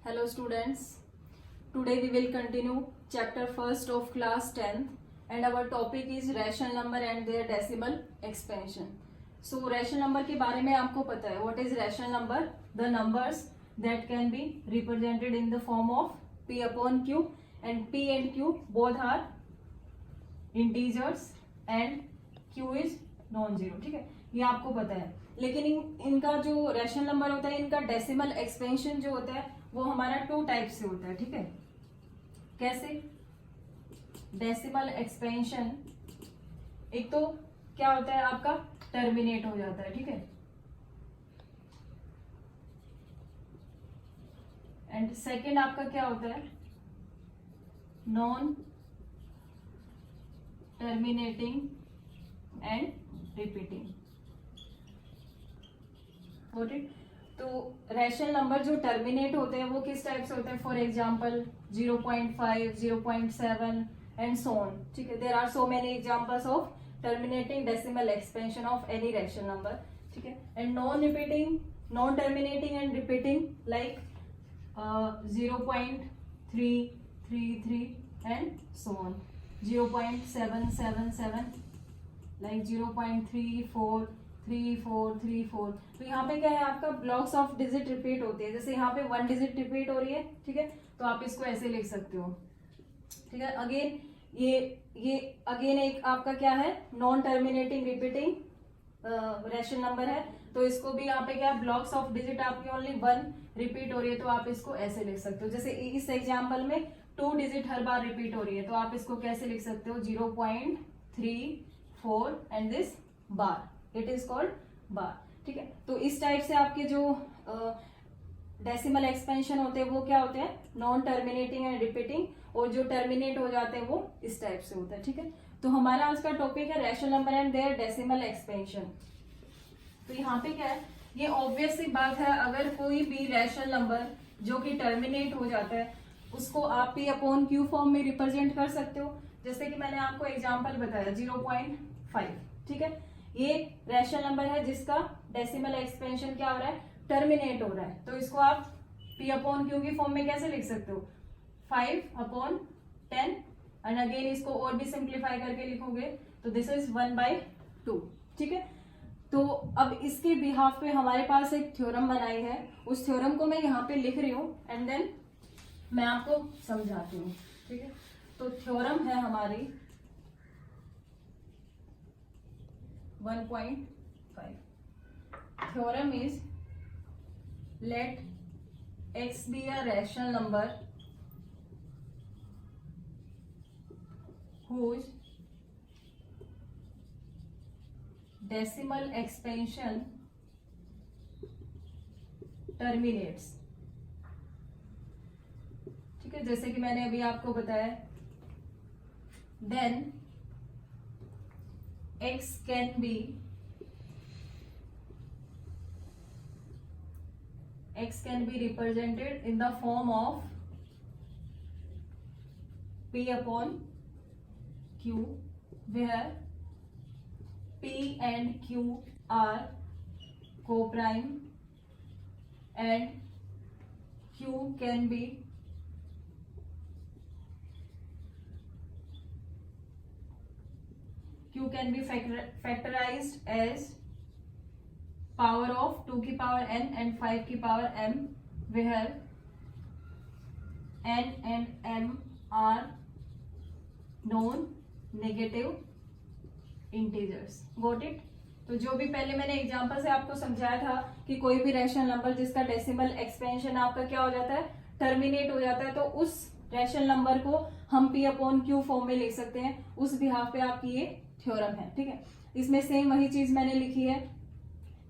Hello students, today we will continue chapter first of class 10th and our topic is rational number and their decimal expansion. So rational number के बारे में आपको पता है. What is rational number? The numbers that can be represented in the form of p upon q and p and q both are integers and q is non-zero. ठीक है, ये आपको पता है. लेकिन इनका जो रैशनल नंबर होता है, इनका डेसिमल एक्सपेंशन जो होता है वो हमारा 2 टाइप से होता है. ठीक है, कैसे? डेसिमल एक्सपेंशन एक तो क्या होता है आपका टर्मिनेट हो जाता है. ठीक है, एंड सेकेंड आपका क्या होता है non terminating and repeating. Got it? तो रैशनल नंबर जो टर्मिनेट होते हैं वो किस टाइप से होते हैं? For example 0.5, 0.7 and so on. ठीक है, there are so many examples of terminating decimal expansion of any rational number. ठीक है, and non repeating, non terminating and repeating like 0.333 and so on. 0.777 like 0.343434. तो यहाँ पे क्या है आपका ब्लॉक्स ऑफ डिजिट रिपीट होते हैं. जैसे यहाँ पे 1 डिजिट रिपीट हो रही है. ठीक है, तो आप इसको ऐसे लिख सकते हो. ठीक है, अगेन ये अगेन एक आपका क्या है non terminating repeating rational number है. तो इसको भी यहाँ पे क्या ब्लॉक्स ऑफ डिजिट आपकी ओनली 1 रिपीट हो रही है, तो आप इसको ऐसे लिख सकते हो. जैसे इस एग्जाम्पल में 2 डिजिट हर बार रिपीट हो रही है, तो आप इसको कैसे लिख सकते हो 0.34 and this bar. It is called bar. ठीक है, तो इस टाइप से आपके जो डेसिमल एक्सपेंशन होते हैं वो क्या होते हैं नॉन टर्मिनेटिंग एंड रिपीटिंग, और जो टर्मिनेट हो जाते हैं वो इस टाइप से होता है. ठीक है, तो हमारा आज का टॉपिक है rational number and their decimal expansion. तो यहाँ पे क्या है, ये ऑब्वियस सी बात है, अगर कोई भी रैशनल नंबर जो कि टर्मिनेट हो जाता है उसको आप p अपॉन क्यू फॉर्म में रिप्रेजेंट कर सकते हो. जैसे कि मैंने आपको एग्जाम्पल बताया 0.5. ठीक है, ये रैशनल नंबर है जिसका डेसिमल एक्सपेंशन क्या हो रहा है टर्मिनेट हो रहा है. तो इसको आप p अपॉन क्यू की फॉर्म में कैसे लिख सकते हो 5 अपॉन 10 एंड अगेन इसको और भी सिंप्लीफाई करके लिखोगे तो दिस इज 1/2. ठीक है, तो अब इसके बिहाफ पे हमारे पास एक थ्योरम बनाई है. उस थ्योरम को मैं यहाँ पे लिख रही हूँ एंड देन मैं आपको समझाती हूँ. ठीक है, तो थ्योरम है हमारी 1.5. Theorem is let x be a rational number whose decimal expansion terminates. ठीक है, जैसे कि मैंने अभी आपको बताया then x can be represented in the form of p upon q where p and q are co-prime and q can be factorized as power of 2 की power n and 5 की power m where n and m are non negative integers. Got it? तो जो भी पहले मैंने example से आपको समझाया था कि कोई भी रैशनल नंबर जिसका डेसिमल एक्सपेंशन आपका क्या हो जाता है टर्मिनेट हो जाता है, तो उस रैशनल नंबर को हम p अपॉन क्यू फॉर्म में लिख सकते हैं. उस बिहाफ पे आपकी ये थ्योरम है. ठीक है, इसमें सेम वही चीज मैंने लिखी है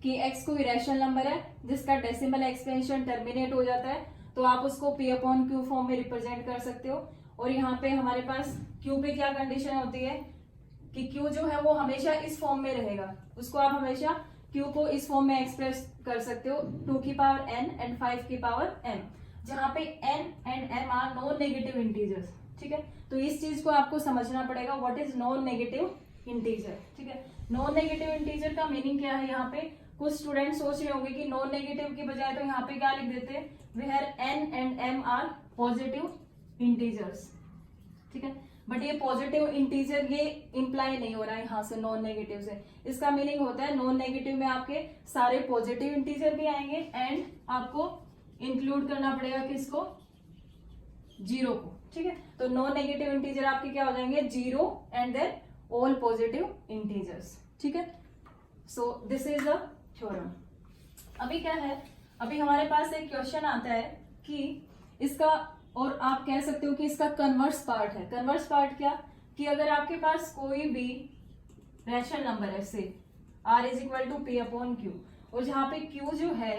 कि x कोई रैशनल नंबर है जिसका डेसिमल एक्सपेंशन टर्मिनेट हो जाता है, तो आप उसको p अपॉन क्यू फॉर्म में रिप्रेजेंट कर सकते हो. और यहाँ पे हमारे पास q पे क्या कंडीशन होती है कि q जो है वो हमेशा इस फॉर्म में रहेगा. उसको आप हमेशा q को इस फॉर्म में एक्सप्रेस कर सकते हो 2 की पावर n एंड 5 की पावर m, जहाँ पे n and m are non negative integers. ठीक है, तो इस चीज को आपको समझना पड़ेगा what is non negative integer. ठीक है, नॉन नेगेटिव इंटीजर का मीनिंग क्या है. यहाँ पे कुछ स्टूडेंट सोच रहे होंगे कि नॉन नेगेटिव की बजाय तो यहाँ पे क्या लिख देते where n and m are positive integers, ठीक है। बट ये पॉजिटिव इंटीजर ये इंप्लाई नहीं हो रहा है यहाँ से नॉन नेगेटिव से। इसका मीनिंग होता है नॉन नेगेटिव में आपके सारे पॉजिटिव इंटीजर भी आएंगे एंड आपको इंक्लूड करना पड़ेगा किसको, जीरो को, ठीक है। तो नॉन नेगेटिव इंटीजर आपके क्या हो जाएंगे, zero and then all positive integers, ठीक है। So this is the theorem. अभी क्या है, अभी हमारे पास एक क्वेश्चन आता है कि इसका, और आप कह सकते हो कि इसका कन्वर्स पार्ट है। कन्वर्स पार्ट क्या, कि अगर आपके पास कोई भी रैशनल नंबर है, से r is equal to p upon Q, और जहां पे q जो है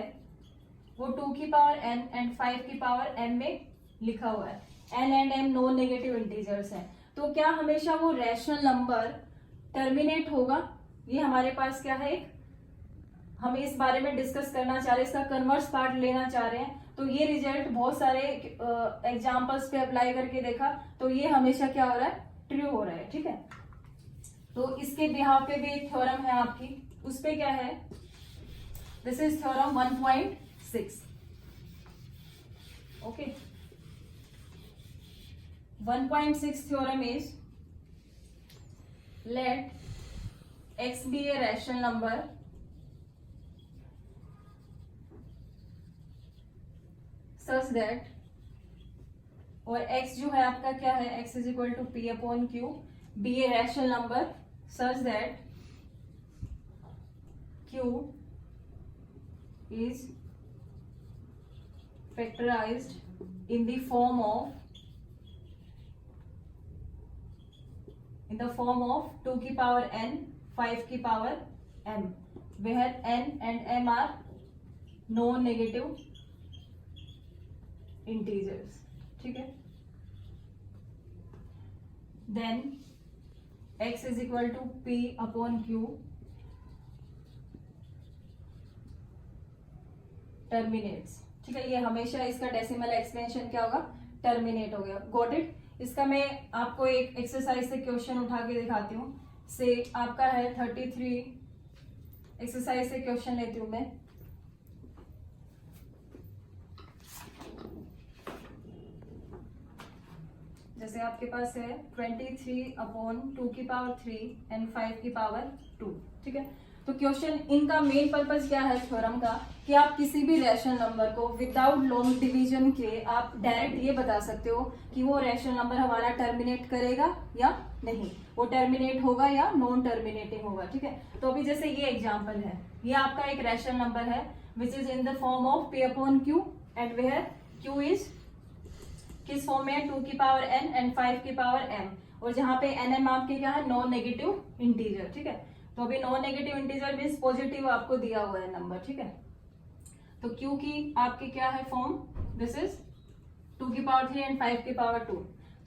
वो 2 की पावर n एंड 5 की पावर m में लिखा हुआ है, n and m non negative integers हैं, तो क्या हमेशा वो रैशनल नंबर टर्मिनेट होगा? ये हमारे पास क्या है, हम इस बारे में डिस्कस करना चाह रहे हैं, इसका कन्वर्स पार्ट लेना चाह रहे हैं। तो ये रिजल्ट बहुत सारे एग्जाम्पल्स पे अप्लाई करके देखा, तो ये हमेशा क्या हो रहा है, ट्रू हो रहा है, ठीक है। तो इसके बिहाफ पे भी एक थ्योरम है आपकी, उस पे क्या है, this is theorem 1.6, okay. 1.6 theorem is let x be a rational number such that, और x जो है आपका क्या है, x is equal to p upon Q, be a rational number such that q is factorized in the form of 2 की power n 5 की power m, where n and m are non negative integers, ठीक है। Then x is equal to p upon q terminates, ठीक है। ये हमेशा इसका decimal expansion क्या होगा, टर्मिनेट हो गया। Got it. इसका मैं आपको एक एक्सरसाइज से क्वेश्चन उठा के दिखाती हूँ। से आपका है 33 एक्सरसाइज से क्वेश्चन लेती हूं मैं। जैसे आपके पास है 23 अपॉन 2 की पावर 3 एंड 5 की पावर 2, ठीक है। तो क्वेश्चन, इनका मेन पर्पज क्या है थ्योरम का, कि आप किसी भी रैशनल नंबर को विदाउट लॉन्ग डिवीजन के आप डायरेक्ट ये बता सकते हो कि वो रैशनल नंबर हमारा टर्मिनेट करेगा या नहीं, वो टर्मिनेट होगा या नॉन टर्मिनेटिंग होगा, ठीक है। तो अभी जैसे ये एग्जांपल है, ये आपका एक रैशनल नंबर है which is in the form of p upon q and where q is किस फॉर्म में है, 2 की पावर n एंड 5 की पावर m, और जहां पे nm आपके क्या है, नॉन नेगेटिव इंटीजर, ठीक है। तो अभी non negative integer means positive आपको दिया हुआ है नंबर, ठीक है। तो q की आपकी क्या है फॉर्म, दिस इज 2 की पावर 3 एंड 5 की पावर 2।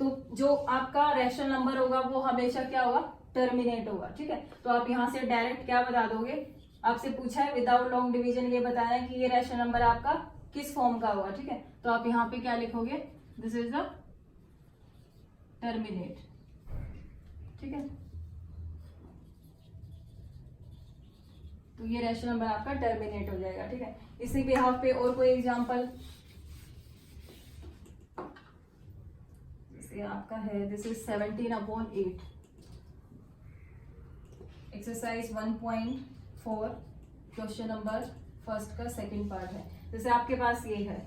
तो जो आपका रैशनल नंबर होगा वो हमेशा क्या होगा, टर्मिनेट होगा, ठीक है। तो आप यहाँ से डायरेक्ट क्या बता दोगे, आपसे पूछा है विदाउट लॉन्ग डिवीजन ये बताना है कि ये रैशनल नंबर आपका किस फॉर्म का होगा, ठीक है। तो आप यहाँ पे क्या लिखोगे, दिस इज द टर्मिनेट, ठीक है। तो ये रैशनल नंबर आपका टर्मिनेट हो जाएगा, ठीक है। इसी बिहाफ पे और कोई एग्जांपल, जैसे आपका है this is 17 upon 8, exercise 1.4 question number first का सेकंड पार्ट है। जैसे आपके पास ये है,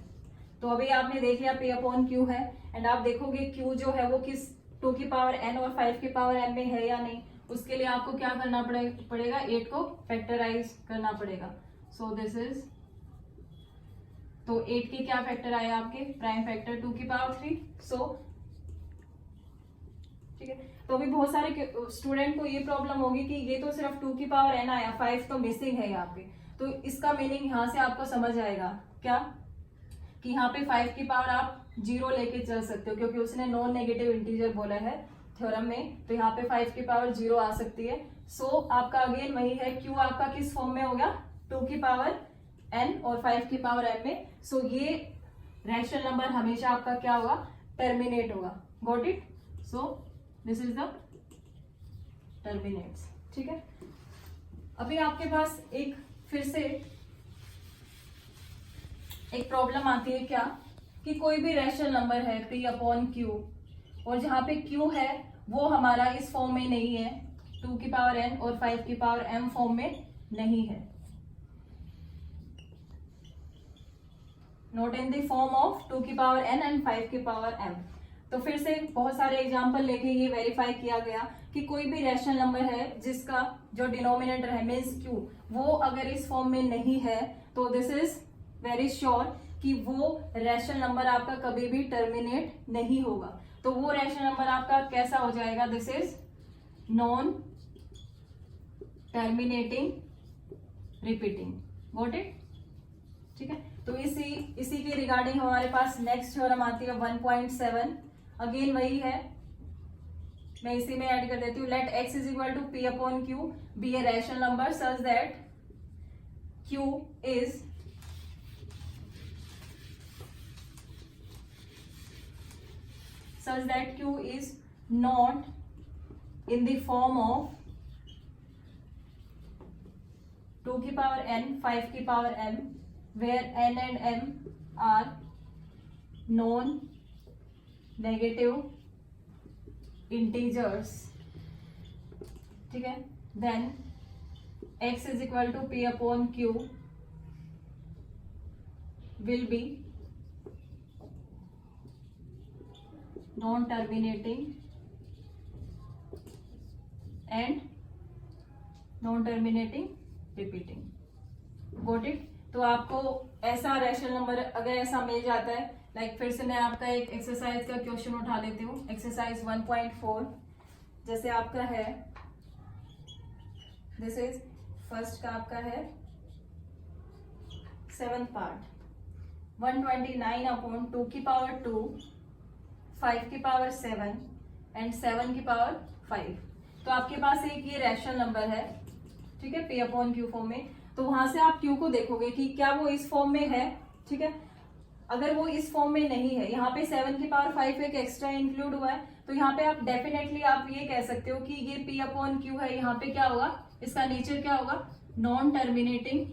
तो अभी आपने देख लिया p अपॉन क्यू है, एंड आप देखोगे q जो है वो किस 2 की पावर n और 5 की पावर m में है या नहीं। उसके लिए आपको क्या करना पड़ेगा, 8 को फैक्टराइज करना पड़ेगा। सो दिस इज, तो 8 के क्या फैक्टर आए आपके, प्राइम फैक्टर 2 की पावर 3, सो ठीक है। तो अभी बहुत सारे स्टूडेंट को ये प्रॉब्लम होगी कि ये तो सिर्फ 2 की पावर n आया, 5 तो मिसिंग है यहाँ पे। तो इसका मीनिंग यहाँ से आपको समझ आएगा क्या, कि यहाँ पे 5 की पावर आप 0 लेके चल सकते हो, क्योंकि उसने नॉन नेगेटिव इंटीजर बोला है थ्योरम में, तो यहाँ पे 5 की पावर 0 आ सकती है। सो आपका अगेन वही है, क्यू आपका किस फॉर्म में हो गया, 2 की पावर n और 5 की पावर m में। सो ये रैशनल नंबर हमेशा आपका क्या होगा, टर्मिनेट होगा। Got it. So this is the terminates, ठीक है। अभी आपके पास एक फिर से एक प्रॉब्लम आती है क्या कि कोई भी रैशनल नंबर है p अपॉन क्यू, और जहां पे q है वो हमारा इस फॉर्म में नहीं है, 2 की पावर n और 5 की पावर m फॉर्म में नहीं है, not in the form of 2 की पावर n एंड 5 की पावर m। तो फिर से बहुत सारे एग्जांपल लेके ये वेरीफाई किया गया कि कोई भी रैशनल नंबर है जिसका जो डिनोमिनेटर है मीन्स q, वो अगर इस फॉर्म में नहीं है तो दिस इज वेरी श्योर कि वो रैशनल नंबर आपका कभी भी टर्मिनेट नहीं होगा। तो वो रैशनल नंबर आपका कैसा हो जाएगा, this is non terminating repeating, got it. ठीक है, तो इसी के रिगार्डिंग हमारे पास नेक्स्ट थ्योरम आती है 1.7। अगेन वही है, मैं इसी में ऐड कर देती हूँ। Let x is equal to p upon Q be a rational number such that q is not in the form of 2 की पावर n 5 की power m where n and m are non negative integers, ठीक है। then x is equal to p upon q will be non terminating and non terminating repeating, got it। तो आपको ऐसा rational number अगर ऐसा मिल जाता है, लाइक फिर से मैं आपका एक एक्सरसाइज का क्वेश्चन उठा लेती हूँ, एक्सरसाइज 1.4 जैसे आपका है, दिस इज फर्स्ट का आपका है 7th पार्ट, 129 अपॉन 2 की पावर 2 5 की पावर 7 एंड 7 की पावर 5। तो आपके पास एक ये रैशनल नंबर है, ठीक है, p अपॉन क्यू फॉर्म में। तो वहां से आप q को देखोगे कि क्या वो इस फॉर्म में है, ठीक है। अगर वो इस फॉर्म में नहीं है, यहाँ पे 7 की पावर 5 एक एक्स्ट्रा इंक्लूड हुआ है, तो यहाँ पे आप डेफिनेटली आप ये कह सकते हो कि ये p अपॉन क्यू है। यहाँ पे क्या होगा, इसका नेचर क्या होगा, नॉन टर्मिनेटिंग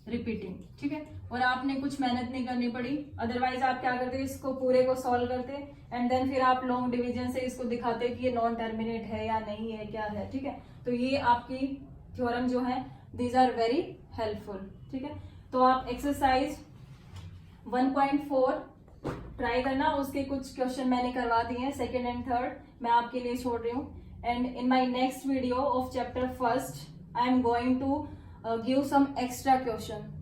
रिपीटिंग, ठीक है। और आपने कुछ मेहनत नहीं करनी पड़ी, अदरवाइज आप क्या करते, इसको पूरे को सॉल्व करते एंड देन फिर आप लॉन्ग डिवीजन से इसको दिखाते कि ये नॉन टर्मिनेट है या नहीं है, क्या है, ठीक है। तो ये आपकी थ्योरम जो है दीज आर वेरी हेल्पफुल, ठीक है। तो आप एक्सरसाइज 1.4 ट्राई करना, उसके कुछ क्वेश्चन मैंने करवा दिए हैं, सेकेंड एंड थर्ड मैं आपके लिए छोड़ रही हूँ। And in my next video of chapter first I am going to give some extra question,